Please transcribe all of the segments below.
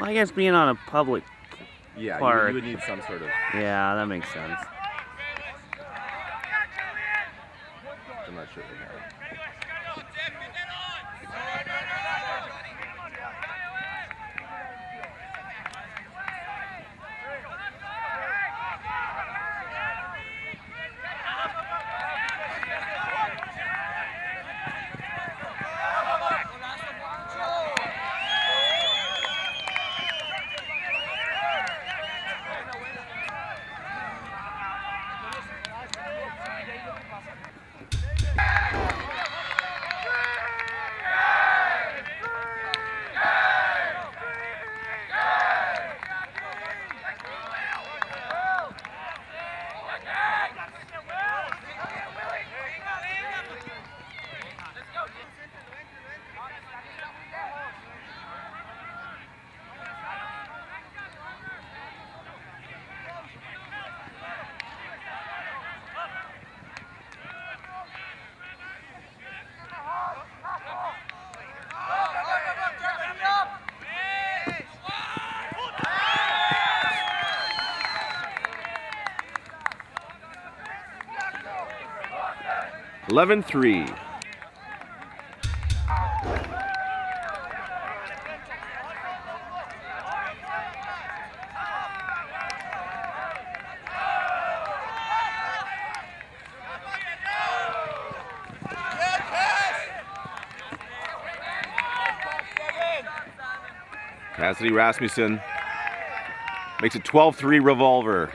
Well, I guess being on a public park. You would need some sort of... Yeah, that makes sense. I'm not sure they have. (11-3). Cassidy Rasmussen makes it 12-3 Revolver.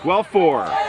(12-4).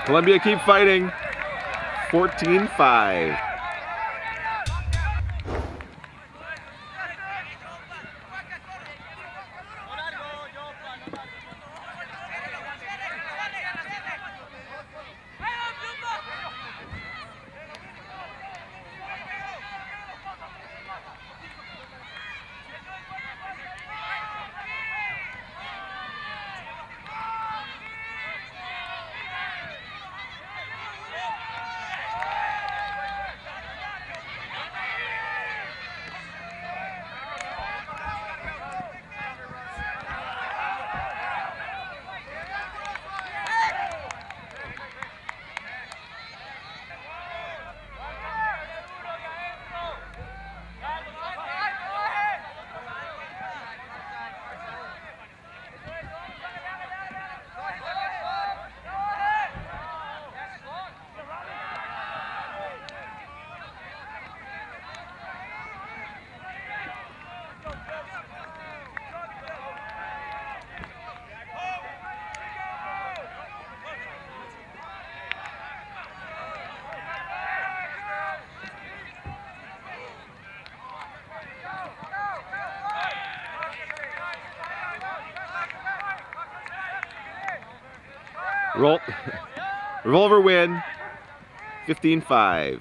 Columbia keep fighting. 14-5. Revolver win, 15-5.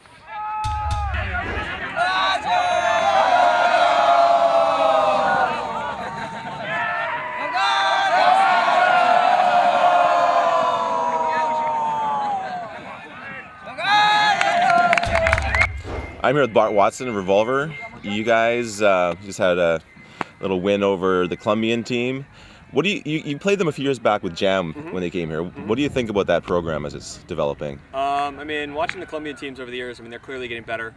I'm here with Bart Watson of Revolver. You guys just had a little win over the Colombian team. What do you played them a few years back with Jam when they came here? What do you think about that program as it's developing? I mean, watching the Colombian teams over the years, I mean, they're clearly getting better.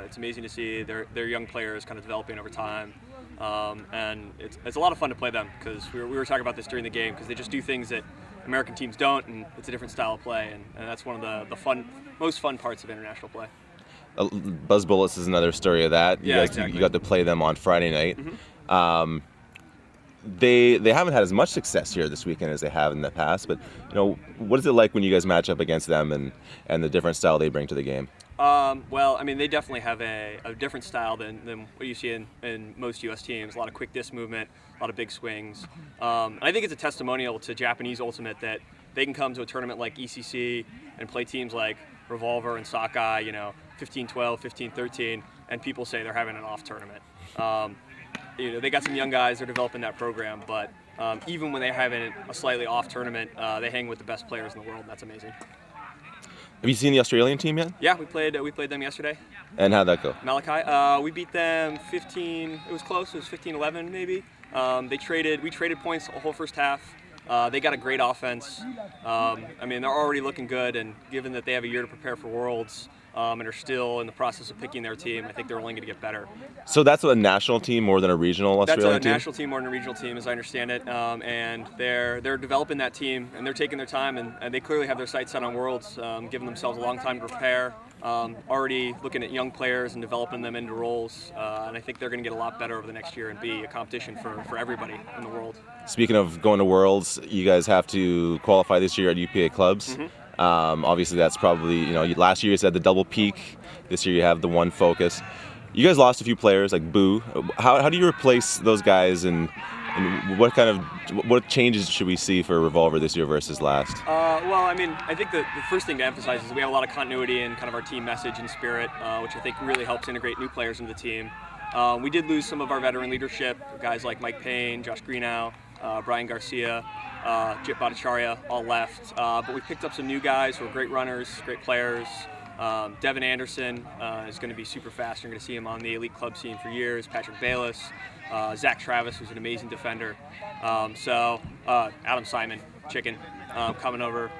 It's amazing to see their young players kind of developing over time, and it's a lot of fun to play them because we were talking about this during the game because they just do things that American teams don't, and it's a different style of play, and that's one of the most fun parts of international play. Buzz Bullets is another story of that. Exactly. You got to play them on Friday night. They haven't had as much success here this weekend as they have in the past, but what is it like when you guys match up against them and the different style they bring to the game? Well, I mean, they definitely have a different style than what you see in most U.S. teams. A lot of quick disc movement, a lot of big swings. And I think it's a testimonial to Japanese Ultimate that they can come to a tournament like ECC and play teams like Revolver and Sockeye, 15-12, 15-13, and people say they're having an off tournament. They got some young guys, they're developing that program, but even when they're having a slightly off tournament, they hang with the best players in the world, and that's amazing. Have you seen the Australian team yet? Yeah, we played them yesterday. And how'd that go? Malachi, we beat them 15, it was close, it was 15-11 maybe. We traded points the whole first half. They got a great offense. I mean, they're already looking good, and given that they have a year to prepare for Worlds and are still in the process of picking their team, I think they're only going to get better. So that's a national team more than a regional Australian team? That's a national team more than a regional team, as I understand it. And they're developing that team, and they're taking their time, and they clearly have their sights set on Worlds, giving themselves a long time to prepare. Already looking at young players and developing them into roles, and I think they're going to get a lot better over the next year and be a competition for everybody in the world. Speaking of going to Worlds, you guys have to qualify this year at UPA clubs. Obviously, that's probably, last year you said the double peak. This year you have the one focus. You guys lost a few players like Boo. How do you replace those guys, and what changes should we see for Revolver this year versus last? Well, I mean, I think the first thing to emphasize is we have a lot of continuity in kind of our team message and spirit, which I think really helps integrate new players into the team. We did lose some of our veteran leadership, guys like Mike Payne, Josh Greenow, Brian Garcia, Jit Bhattacharya, all left. But we picked up some new guys who are great runners, great players. Devin Anderson is going to be super fast. You're going to see him on the elite club scene for years. Patrick Bayless, Zach Travis, who's an amazing defender. Adam Simon, Chicken, coming over.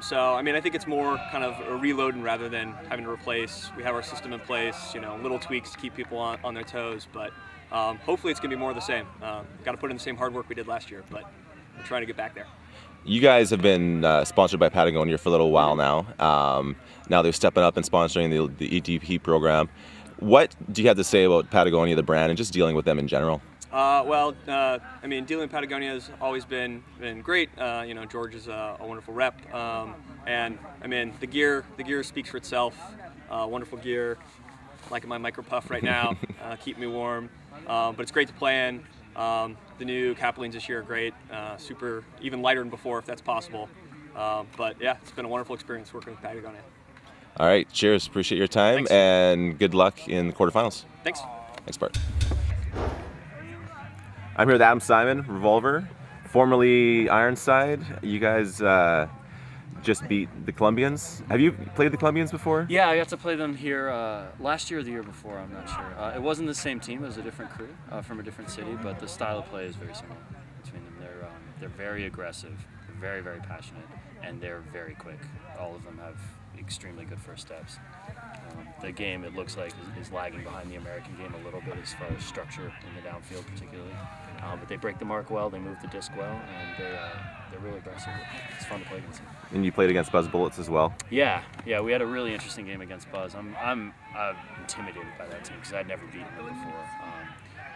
So, I mean, I think it's more kind of a reloading rather than having to replace. We have our system in place, little tweaks to keep people on their toes, but hopefully it's going to be more of the same. Got to put in the same hard work we did last year, but we're trying to get back there. You guys have been sponsored by Patagonia for a little while now. Now they're stepping up and sponsoring the ETP program. What do you have to say about Patagonia, the brand, and just dealing with them in general? I mean, dealing with Patagonia has always been great. George is a wonderful rep, and I mean, the gear speaks for itself. Wonderful gear, like my micro puff right now, keep me warm. But it's great to play in. The new Capelines this year are great, super, even lighter than before if that's possible. But yeah, it's been a wonderful experience working with Patagonia. All right, cheers. Appreciate your time. Thanks. And good luck in the quarterfinals. Thanks. Thanks, Bart. I'm here with Adam Simon, Revolver, formerly Ironside. You guys just beat the Colombians. Have you played the Colombians before? Yeah, I got to play them here last year or the year before, I'm not sure. It wasn't the same team, it was a different crew from a different city, but the style of play is very similar between them. They're very aggressive, very, very passionate, and they're very quick. All of them have extremely good first steps. The game, it looks like, is lagging behind the American game a little bit as far as structure in the downfield particularly. But they break the mark well, they move the disc well, and they're really aggressive. It's fun to play against them. And you played against Buzz Bullets as well? Yeah, we had a really interesting game against Buzz. I'm intimidated by that team because I'd never beaten them before.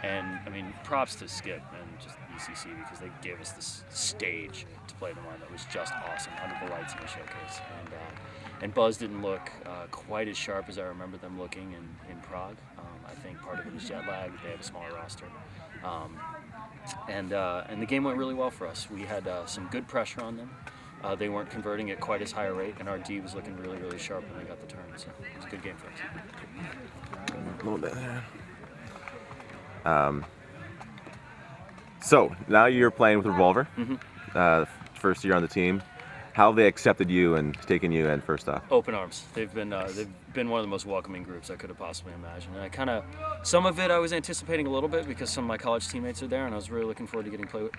And I mean, props to Skip and just ECC because they gave us this stage to play them on that was just awesome under the lights in the showcase. And Buzz didn't look quite as sharp as I remember them looking in Prague. I think part of it was jet lag. They have a smaller roster. And the game went really well for us. We had some good pressure on them. they weren't converting at quite as high a rate, and our D was looking really, really sharp when they got the turn. So it was a good game for us. A little bit there. So now you're playing with Revolver. First year on the team. How have they accepted you and taken you in first off? Open arms. They've been one of the most welcoming groups I could have possibly imagined. And some of it I was anticipating a little bit because some of my college teammates are there, and I was really looking forward to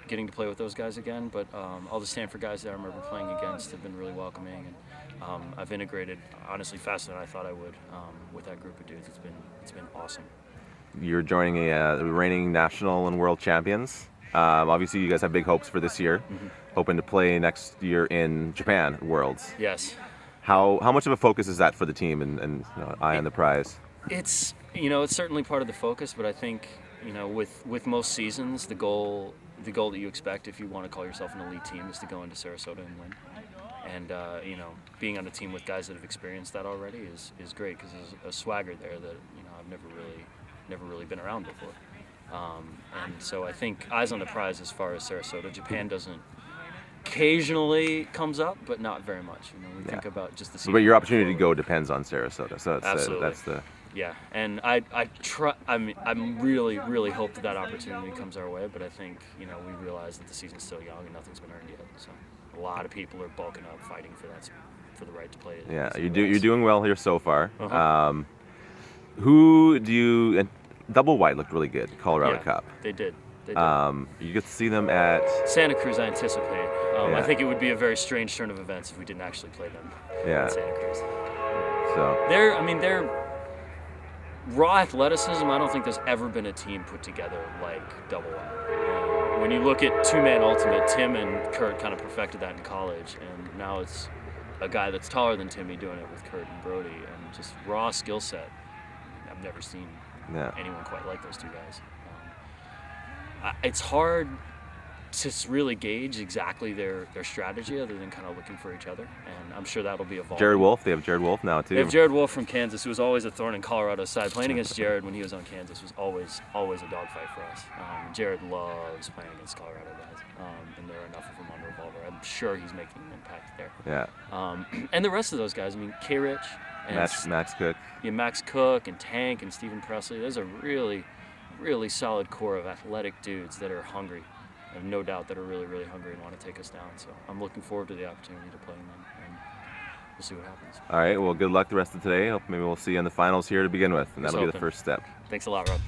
getting to play with those guys again. But all the Stanford guys that I remember playing against have been really welcoming, and I've integrated honestly faster than I thought I would with that group of dudes. It's been awesome. You're joining the reigning national and world champions. Obviously, you guys have big hopes for this year. Hoping to play next year in Japan Worlds. Yes. How much of a focus is that for the team and eye on the prize? It's certainly part of the focus, but I think with most seasons the goal that you expect if you want to call yourself an elite team is to go into Sarasota and win. And being on a team with guys that have experienced that already is great because there's a swagger there that I've never really been around before. And so I think eyes on the prize as far as Sarasota. Japan doesn't. Occasionally comes up, but not very much. We think about just the season. But your opportunity to go depends on Sarasota, so that's the. Yeah, and I'm really hope that opportunity comes our way, but I think we realize that the season's still young and nothing's been earned yet. So a lot of people are bulking up, fighting for the right to play. Yeah, you're doing well here so far. Who do you? And Double White looked really good. Colorado Cup. They did. You get to see them at Santa Cruz, I anticipate. I think it would be a very strange turn of events if we didn't actually play them at Santa Cruz. So they're raw athleticism. I don't think there's ever been a team put together like Double White. When you look at two-man ultimate, Tim and Kurt kind of perfected that in college, and now it's a guy that's taller than Timmy doing it with Kurt and Brody, and just raw skill set. I've never seen anyone quite like those two guys. It's hard to really gauge exactly their strategy other than kind of looking for each other, and I'm sure that'll be evolving. Jared Wolf, they have Jared Wolf now too. They have Jared Wolf from Kansas, who was always a thorn in Colorado's side. Playing against Jared when he was on Kansas was always a dogfight for us. Jared loves playing against Colorado guys, and there are enough of them on Revolver. I'm sure he's making an impact there. Yeah. And the rest of those guys, K-Rich, and Max Cook. Yeah, Max Cook and Tank and Stephen Presley. There's a really solid core of athletic dudes that are hungry. I have no doubt that are really, really hungry and want to take us down. So I'm looking forward to the opportunity to play them, and we'll see what happens. All right, well, good luck the rest of today. Hope maybe we'll see you in the finals here to begin with, and that'll be the first step. Thanks a lot, Rob.